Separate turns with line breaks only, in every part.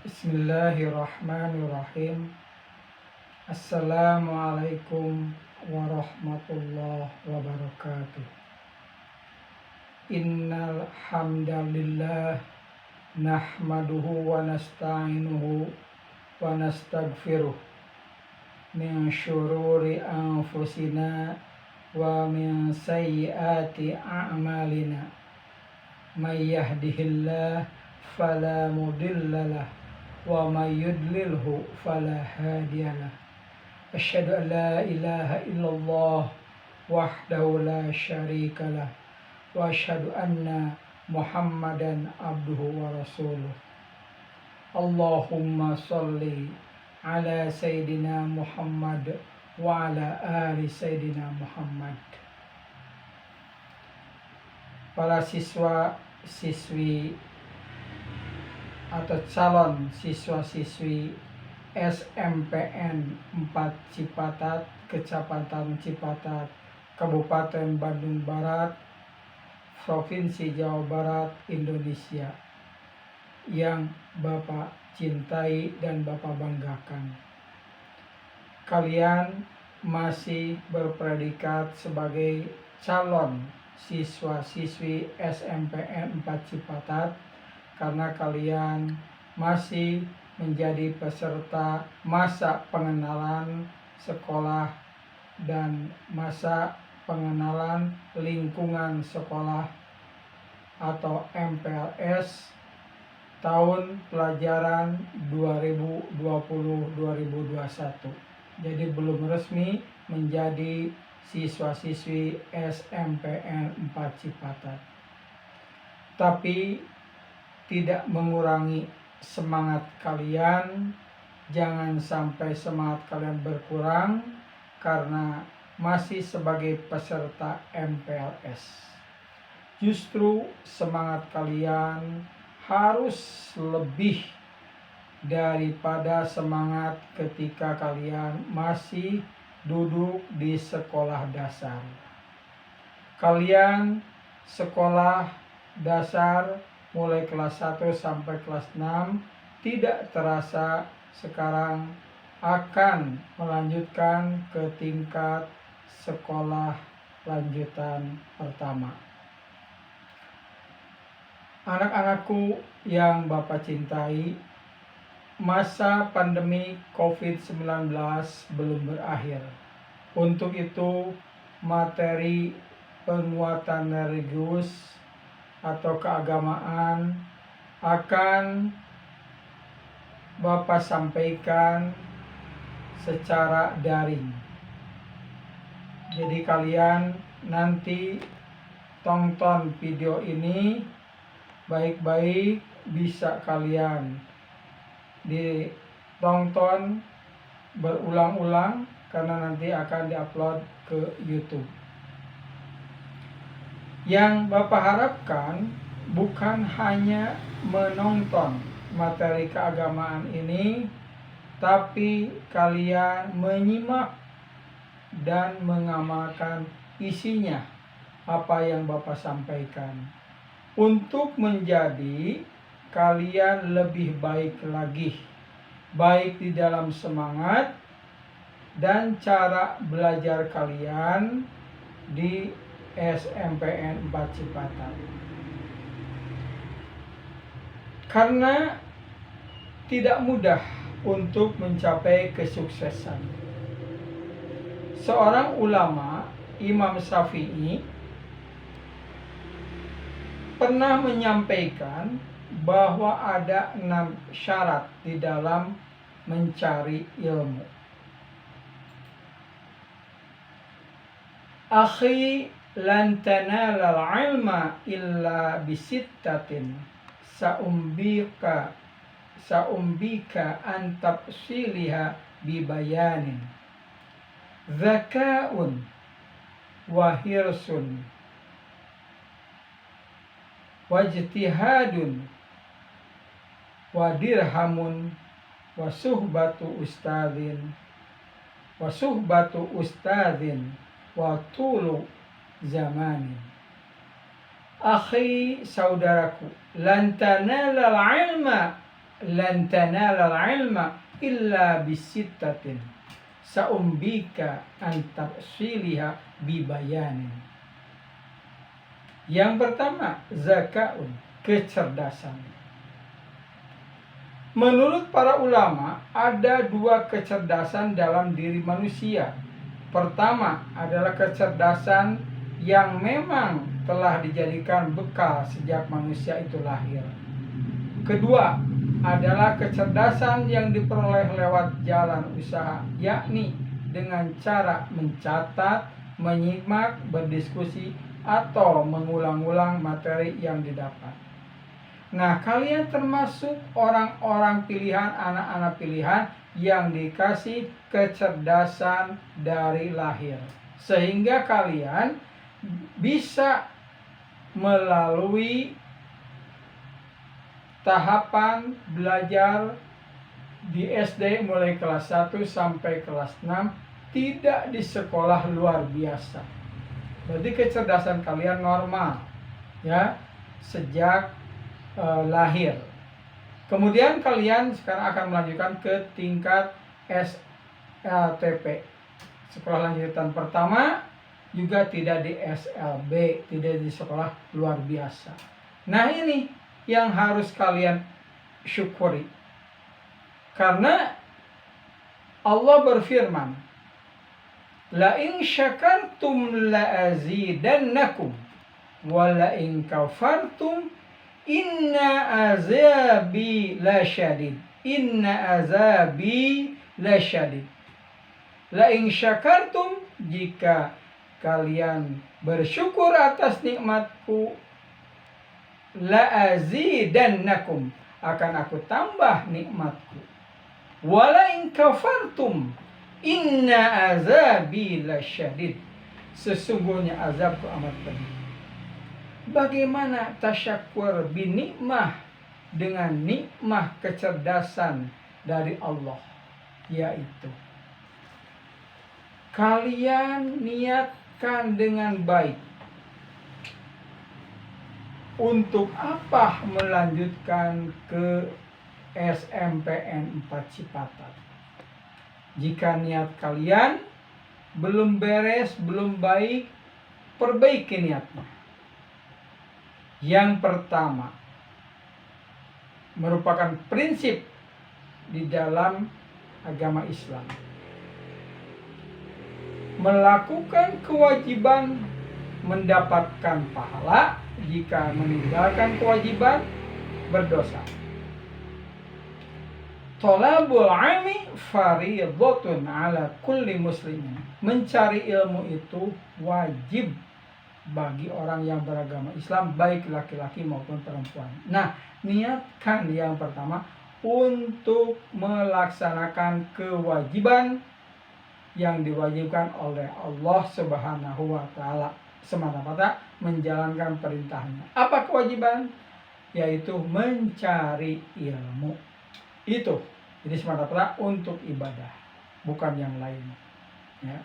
Bismillahirrahmanirrahim. Assalamualaikum warahmatullahi wabarakatuh. Innal hamdalillah nahmaduhu wa nasta'inuhu wa nastaghfiruh min syururi anfusina wa min sayyiati a'malina. May yahdihillah fala mudhillalah wa may yudlilhu fala hadiyalah. Asyhadu an la ilaha illallah wahdahu la syarikalah wa asyhadu anna Muhammadan abduhu wa rasuluh. Allahumma sholli ala sayyidina Muhammad wa ala ali sayyidina Muhammad. Para siswa-siswi atau calon siswa-siswi SMPN 4 Cipatat, Kecamatan Cipatat, Kabupaten Bandung Barat, Provinsi Jawa Barat, Indonesia, yang Bapak cintai dan Bapak banggakan. Kalian masih berpredikat sebagai calon siswa-siswi SMPN 4 Cipatat karena kalian masih menjadi peserta masa pengenalan sekolah dan masa pengenalan lingkungan sekolah atau MPLS tahun pelajaran 2020-2021. Jadi belum resmi menjadi siswa-siswi SMPN 4 Cipatat. Tapi tidak mengurangi semangat kalian, jangan sampai semangat kalian berkurang karena masih sebagai peserta MPLS. Justru semangat kalian harus lebih daripada semangat ketika kalian masih duduk di sekolah dasar. Kalian sekolah dasar mulai kelas 1 sampai kelas 6 tidak terasa sekarang akan melanjutkan ke tingkat sekolah lanjutan pertama. Anak-anakku yang Bapak cintai, masa pandemi COVID-19 belum berakhir. Untuk itu, materi penguatan religius atau keagamaan akan Bapak sampaikan secara daring. Jadi kalian nanti tonton video ini baik-baik, bisa kalian ditonton berulang-ulang karena nanti akan diupload ke YouTube. Yang Bapak harapkan bukan hanya menonton materi keagamaan ini, tapi kalian menyimak dan mengamalkan isinya, apa yang Bapak sampaikan, untuk menjadi kalian lebih baik lagi, baik di dalam semangat dan cara belajar kalian di SMPN 4 Cipatat. Karena tidak mudah untuk mencapai kesuksesan. Seorang ulama, Imam Syafi'i, pernah menyampaikan bahwa ada 6 syarat di dalam mencari ilmu. Akhi, lan tanalal ilma illa bisittatin saumbika an tafsiliha bibayanin zaka'un wa hirsun wajtihadun wa dirhamun wa suhbatu ustadin wa tulu zamanin. Akhi, saudaraku, lan tanalal ilma lan tanalal ilma illa bisittatin saumbika an tafsiliha bibayanin. Yang pertama, zakaun, kecerdasan. Menurut para ulama, ada dua kecerdasan dalam diri manusia. Pertama adalah kecerdasan yang memang telah dijadikan bekal sejak manusia itu lahir. Kedua adalah kecerdasan yang diperoleh lewat jalan usaha, yakni dengan cara mencatat, menyimak, berdiskusi, atau mengulang-ulang materi yang didapat. Nah, kalian termasuk orang-orang pilihan, anak-anak pilihan yang dikasih kecerdasan dari lahir. Sehingga kalian bisa melalui tahapan belajar di SD mulai kelas 1 sampai kelas 6 tidak di sekolah luar biasa. Berarti kecerdasan kalian normal ya sejak lahir. Kemudian kalian sekarang akan melanjutkan ke tingkat SLTP, sekolah lanjutan pertama, juga tidak di SLB, tidak di sekolah luar biasa. Nah, ini yang harus kalian syukuri, karena Allah berfirman, la in syakartum la azidannakum wa la in kafartum inna azabi lasyadid. Inna azabi lasyadid. La in syakartum, jika kalian bersyukur atas nikmatku, la azidannakum, akan aku tambah nikmatku. Wala in kafartum inna azabi lasyadid, sesungguhnya azabku amat pedih. Bagaimana tasyakur binikmah dengan nikmah kecerdasan dari Allah, yaitu kalian niatkan dengan baik. Untuk apa melanjutkan ke SMPN 4 Cipatat? Jika niat kalian belum beres, belum baik, perbaiki niatnya. Yang pertama, merupakan prinsip di dalam agama Islam. Melakukan kewajiban mendapatkan pahala, jika meninggalkan kewajiban berdosa. Thalabul ilmi fardhatun ala kulli muslimin. Mencari ilmu itu wajib bagi orang yang beragama Islam, baik laki-laki maupun perempuan. Nah, niatkan yang pertama untuk melaksanakan kewajiban yang diwajibkan oleh Allah Subhanahu wa Ta'ala, semata-mata menjalankan perintahnya. Apa kewajiban? Yaitu mencari ilmu. Itu jadi semata-mata untuk ibadah, bukan yang lain. Ya.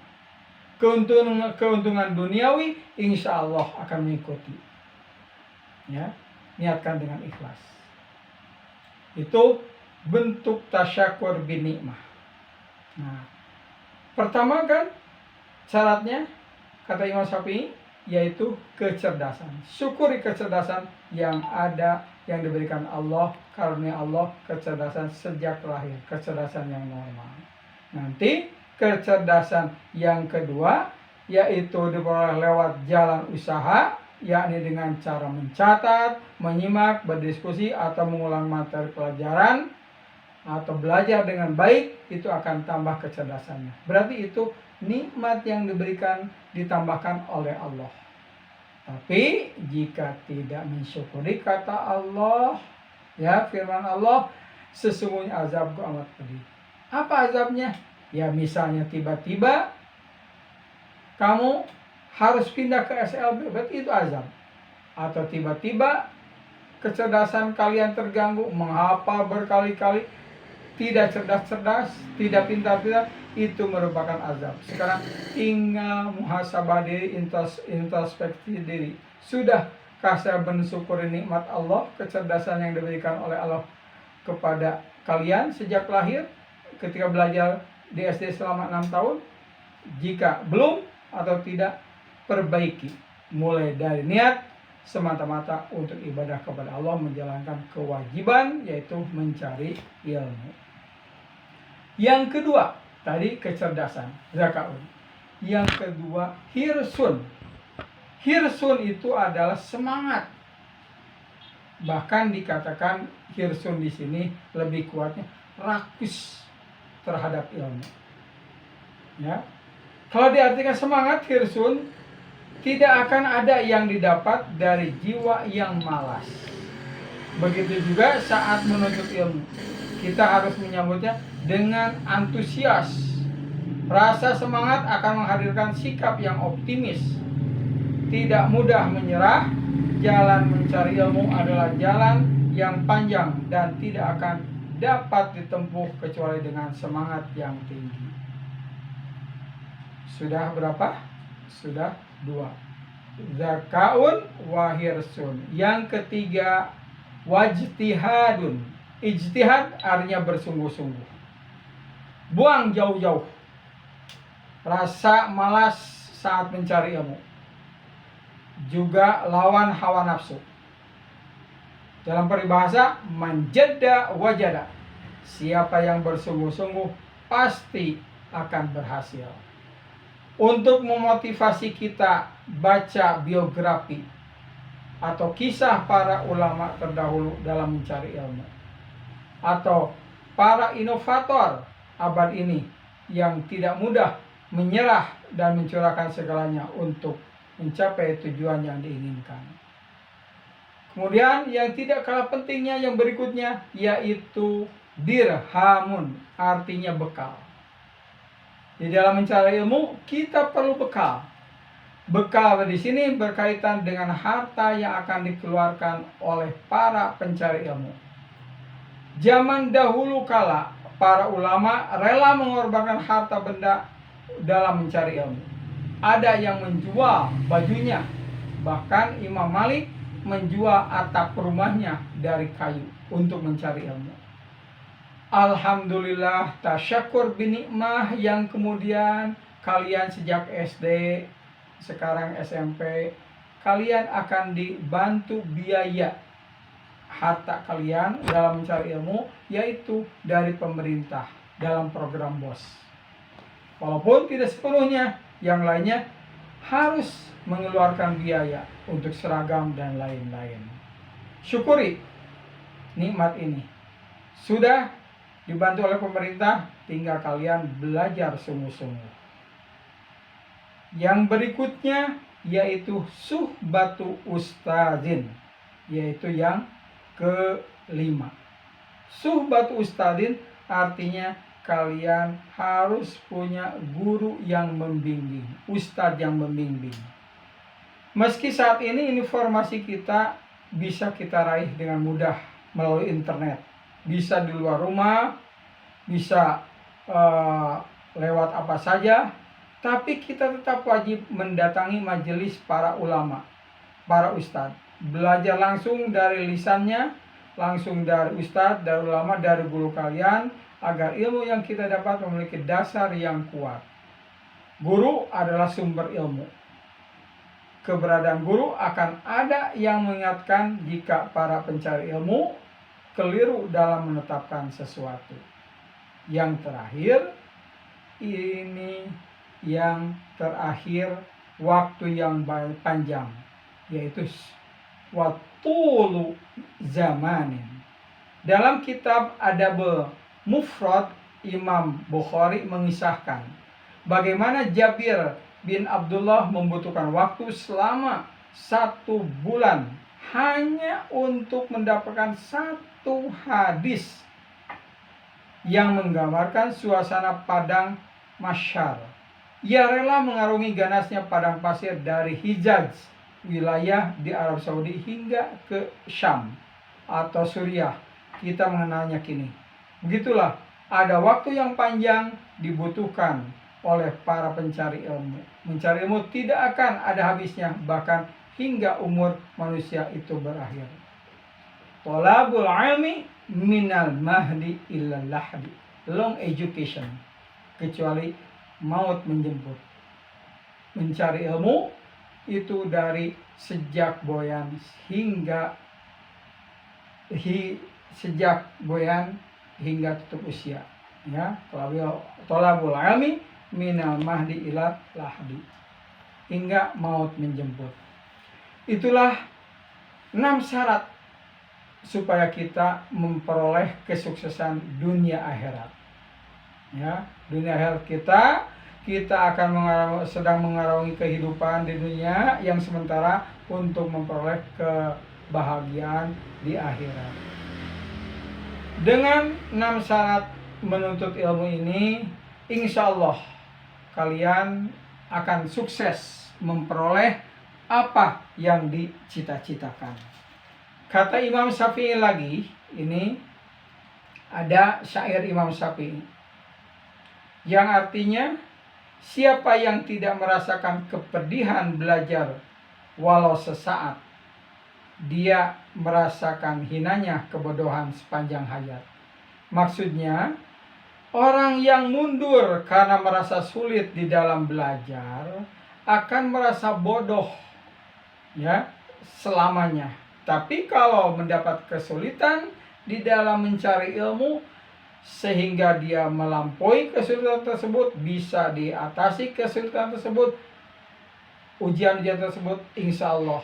Keuntungan duniawi insya Allah akan mengikuti. Ya, niatkan dengan ikhlas. Itu bentuk tasyakur binikmah. Nah, pertama kan syaratnya kata Imam Syafi'i yaitu kecerdasan. Syukuri kecerdasan yang ada, yang diberikan Allah, karunia Allah, kecerdasan sejak lahir, kecerdasan yang normal. Nanti kecerdasan yang kedua yaitu diperoleh lewat jalan usaha, yakni dengan cara mencatat, menyimak, berdiskusi, atau mengulang materi pelajaran, atau belajar dengan baik, itu akan tambah kecerdasannya. Berarti itu nikmat yang diberikan ditambahkan oleh Allah. Tapi jika tidak mensyukuri kata Allah, ya firman Allah, sesungguhnya azabku amat pedih. Apa azabnya? Ya misalnya tiba-tiba kamu harus pindah ke SLB, berarti itu azab. Atau tiba-tiba kecerdasan kalian terganggu, menghafal berkali-kali, tidak cerdas-cerdas, tidak pintar-pintar, itu merupakan azab. Sekarang tinggal muhasabah diri, introspeksi diri. Sudahkah saya bersyukur nikmat Allah, kecerdasan yang diberikan oleh Allah kepada kalian sejak lahir ketika belajar di SD selama 6 tahun? Jika belum atau tidak, perbaiki. Mulai dari niat semata-mata untuk ibadah kepada Allah, menjalankan kewajiban yaitu mencari ilmu. Yang kedua, tadi kecerdasan, zakaun. Yang kedua, hirsun. Hirsun itu adalah semangat. Bahkan dikatakan hirsun di sini lebih kuatnya rakus terhadap ilmu. Ya. Kalau diartikan semangat, hirsun, tidak akan ada yang didapat dari jiwa yang malas. Begitu juga saat menuntut ilmu, kita harus menyambutnya dengan antusias. Rasa semangat akan menghadirkan sikap yang optimis, tidak mudah menyerah. Jalan mencari ilmu adalah jalan yang panjang dan tidak akan dapat ditempuh kecuali dengan semangat yang tinggi. Sudah berapa? Sudah 2. Zakaun wa hirsun. Yang ketiga, wajtihadun. Ijtihad artinya bersungguh-sungguh. Buang jauh-jauh rasa malas saat mencari ilmu. Juga lawan hawa nafsu. Dalam peribahasa, manjada wajada. Siapa yang bersungguh-sungguh pasti akan berhasil. Untuk memotivasi kita baca biografi atau kisah para ulama terdahulu dalam mencari ilmu, atau para inovator abad ini yang tidak mudah menyerah dan mencurahkan segalanya untuk mencapai tujuan yang diinginkan. Kemudian yang tidak kalah pentingnya yang berikutnya yaitu dirhamun, artinya bekal. Di dalam mencari ilmu kita perlu bekal. Bekal di sini berkaitan dengan harta yang akan dikeluarkan oleh para pencari ilmu. Zaman dahulu kala para ulama rela mengorbankan harta benda dalam mencari ilmu. Ada yang menjual bajunya, bahkan Imam Malik menjual atap rumahnya dari kayu untuk mencari ilmu. Alhamdulillah, tasyakur binikmah yang kemudian kalian sejak SD, sekarang SMP, kalian akan dibantu biaya harta kalian dalam mencari ilmu, yaitu dari pemerintah dalam program BOS. Walaupun tidak sepenuhnya, yang lainnya harus mengeluarkan biaya untuk seragam dan lain-lain. Syukuri nikmat ini. Sudah dibantu oleh pemerintah, tinggal kalian belajar sungguh-sungguh. Yang berikutnya yaitu suhbatu ustadzin, yaitu yang kelima. Suhbatu ustadzin artinya kalian harus punya guru yang membimbing, ustadz yang membimbing. Meski saat ini informasi kita bisa kita raih dengan mudah melalui internet, bisa di luar rumah, bisa lewat apa saja, tapi kita tetap wajib mendatangi majelis para ulama, para ustadz, belajar langsung dari lisannya, langsung dari ustadz, dari ulama, dari guru kalian, agar ilmu yang kita dapat memiliki dasar yang kuat. Guru adalah sumber ilmu. Keberadaan guru akan ada yang mengingatkan jika para pencari ilmu keliru dalam menetapkan sesuatu. Yang terakhir, ini yang terakhir, waktu yang panjang, yaitu watulu zamanin. Dalam kitab Adabul Mufrad, Imam Bukhari mengisahkan bagaimana Jabir bin Abdullah membutuhkan waktu selama 1 bulan hanya untuk mendapatkan 1 hadis yang menggambarkan suasana padang mahsyar. Ia rela mengarungi ganasnya padang pasir dari Hijaz, wilayah di Arab Saudi, hingga ke Syam atau Suriah, kita mengenalnya kini. Begitulah, ada waktu yang panjang dibutuhkan oleh para pencari ilmu. Mencari ilmu tidak akan ada habisnya, bahkan hingga umur manusia itu berakhir. Tolabul ilmi minal mahdi ilal lahdi. Long education, kecuali maut menjemput. Mencari ilmu itu dari sejak boyan hingga tutup usia. Ya, tolabul ilmi minal mahdi ilal lahdi, hingga maut menjemput. Itulah 6 syarat supaya kita memperoleh kesuksesan dunia akhirat. Ya, dunia akhirat kita akan sedang mengarungi kehidupan di dunia yang sementara untuk memperoleh kebahagiaan di akhirat. Dengan 6 syarat menuntut ilmu ini, insya Allah kalian akan sukses memperoleh apa yang dicita-citakan. Kata Imam Syafi'i lagi, ini ada syair Imam Syafi'i yang artinya, siapa yang tidak merasakan kepedihan belajar walau sesaat, dia merasakan hinanya kebodohan sepanjang hayat. Maksudnya, orang yang mundur karena merasa sulit di dalam belajar akan merasa bodoh, ya, selamanya. Tapi kalau mendapat kesulitan di dalam mencari ilmu, sehingga dia melampaui kesulitan tersebut, bisa diatasi kesulitan tersebut, ujian-ujian tersebut, insya Allah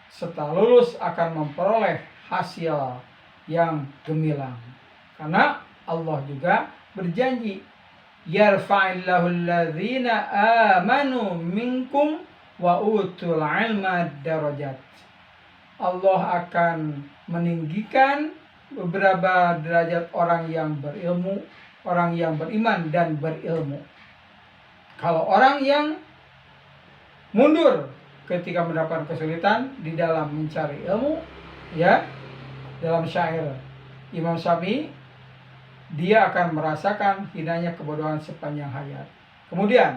setelah lulus akan memperoleh hasil yang gemilang. Karena Allah juga berjanji, yarfa'illahu alladzina amanu minkum wa utul ilma darajat. Allah akan meninggikan beberapa derajat orang yang berilmu, orang yang beriman dan berilmu. Kalau orang yang mundur ketika mendapatkan kesulitan di dalam mencari ilmu, ya, dalam syair Imam Syafi'i, dia akan merasakan hinanya kebodohan sepanjang hayat. Kemudian,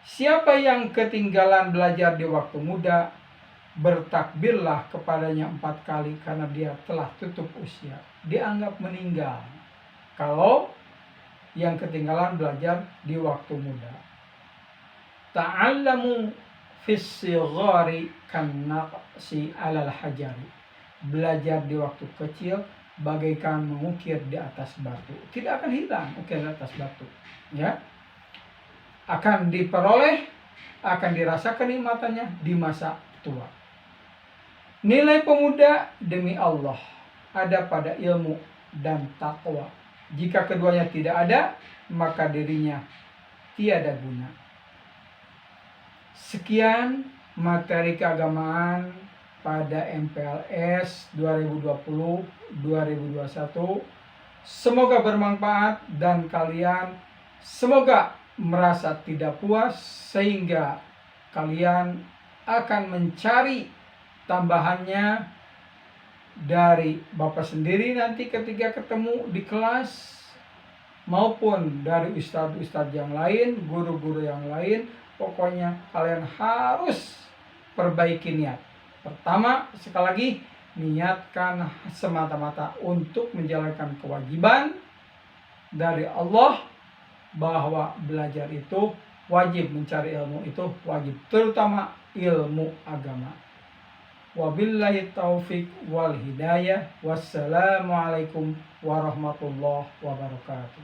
siapa yang ketinggalan belajar di waktu muda, bertakbirlah kepadanya 4 kali karena dia telah tutup usia. Dianggap meninggal kalau yang ketinggalan belajar di waktu muda. Ta'allamu fis sighari kannaqsi 'alal hajari. Belajar di waktu kecil bagaikan mengukir di atas batu. Tidak akan hilang ukir di atas batu, ya. Akan diperoleh, akan dirasakan nikmatannya di masa tua. Nilai pemuda demi Allah ada pada ilmu dan takwa. Jika keduanya tidak ada, maka dirinya tiada guna. Sekian materi keagamaan pada MPLS 2020-2021. Semoga bermanfaat dan kalian semoga merasa tidak puas sehingga kalian akan mencari tambahannya dari Bapak sendiri nanti ketika ketemu di kelas, maupun dari ustadz-ustadz yang lain, guru-guru yang lain. Pokoknya kalian harus perbaiki niat. Pertama, sekali lagi, niatkan semata-mata untuk menjalankan kewajiban dari Allah, bahwa belajar itu wajib, mencari ilmu itu wajib, terutama ilmu agama. Wabillahi taufik wal hidayah. Wassalamualaikum warahmatullahi wabarakatuh.